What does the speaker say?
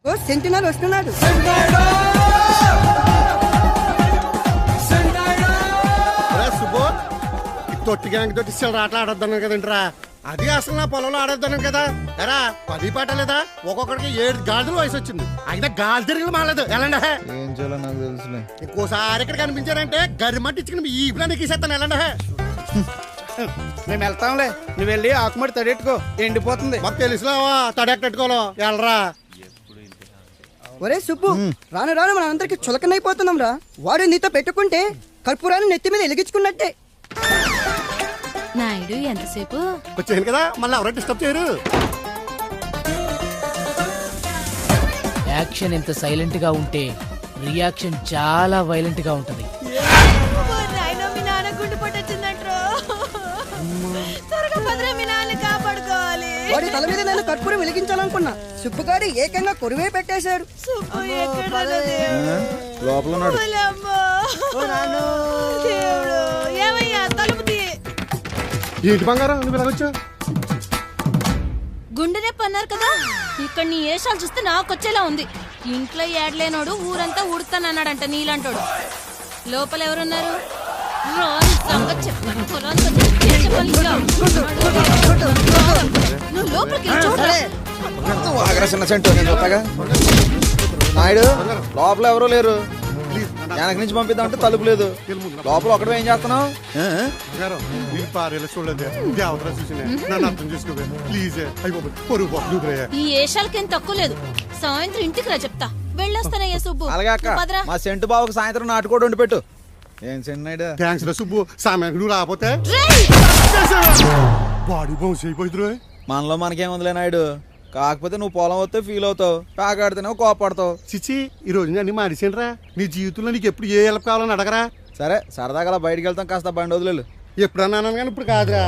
Sentinel వస్తున్నాడు. సుబ్బు తొట్టి gang తోటి ఆటలు ఆడొద్దాను కదంటరా, అది అసలు నా పొలంలో ఆడొద్దాను కదా. ఎరా 10 పాట లేదా, ఒక్కొక్కడికి 7 గాజులు వయసు వచ్చింది, అయినా గాలి తిరిగి మాలేదు. ఎలాండే ఏం చేయాలో నాకు తెలుసులే. ఇంకోసారి ఇక్కడ కనిపించారంటే గరిమంటి ఇచ్చుకుని ఈ ప్లాన్ తీసేస్తాను. ఎలాండే మేము వెళ్తాంలే, నువ్వు వెళ్ళి ఆకుమడి తడెట్టుకో, ఎండిపోతుంది. మాకు తెలుసులేవా తడెక్కట్టుకోలో. వెళ్ళరా. ఒరే సుబ్బు, రాను రాను మన అందరికి చులకనైపోతున్నాం రా. వాడు నీతో పెట్టుకుంటే కర్పూరాన్ని నెత్తి మీద ఎలిగించుకున్నట్టే. నాయుడు ఎంతసేపు వచ్చాను కదా, మళ్ళీ ఎవరైనా డిస్టర్బ్ చేయరు. యాక్షన్ ఎంత సైలెంట్ గా ఉంటే రియాక్షన్ చాలా వైలెంట్ గా ఉంటది. వాడి తల మీద నేను కర్పూరం వెలిగించాలనుకున్నా, సుబ్బుగాడు ఏకంగా కొరువే పెట్టేశాడు. లోపల ఉన్నాడు. ఏంటి బంగారం నువ్వు ఇలాగొచ్చా? గుండె నొప్పి అన్నారు కదా, ఇక్కడ నీ ఏషాలు చూస్తే నాకొచ్చేలా ఉంది. ఇంట్లో ఏడలేనోడు ఊరంతా ఊడుతానన్నాడంట నీలాంటోడు. లోపల ఎవరున్నారు? రాని సంగతి చెప్తాను. నువ్వు లోపలికి చిన్న సెంటు నేను చూస్తాగా. నాయుడు లోపల ఎవరూ లేరు, వెనక నుంచి పంపిద్దామంటే తలుపు లేదు. లోపల ఒకటే ఏం చేస్తున్నావు? ఈ ఏషాలకేం తక్కువ లేదు. సాయంత్రం ఇంటికి రా చెప్తా. వెళ్ళొస్తానయ్యా సుబ్బు. అలాగే అక్క, మా సెంటు బాబుకి సాయంత్రం నాటుకోడి వండి పెట్టు. ఏం సెంటు నాయుడు? థ్యాంక్స్ రా సుబ్బు, సామాన్ నువ్వు రాకపోతే బాడీ బౌన్స్ అయిపోయింది. మనలో మనకేముందిలే నాయుడు, కాకపోతే నువ్వు పొలం వస్తే ఫీల్ అవుతావు, పేకాడితేనే కోపడతావు. చిచ్చి ఈ రోజు అన్ని మానేసాను రా. నీ జీవితంలో నీకు ఎప్పుడు ఏ హెల్ప్ కావాలని అడగరా. సరే సరదాగా బయటికి వెళ్తాం, కాస్త బండి వదిలేదు. ఎప్పుడు అన్నాను కానీ ఇప్పుడు కాదురా.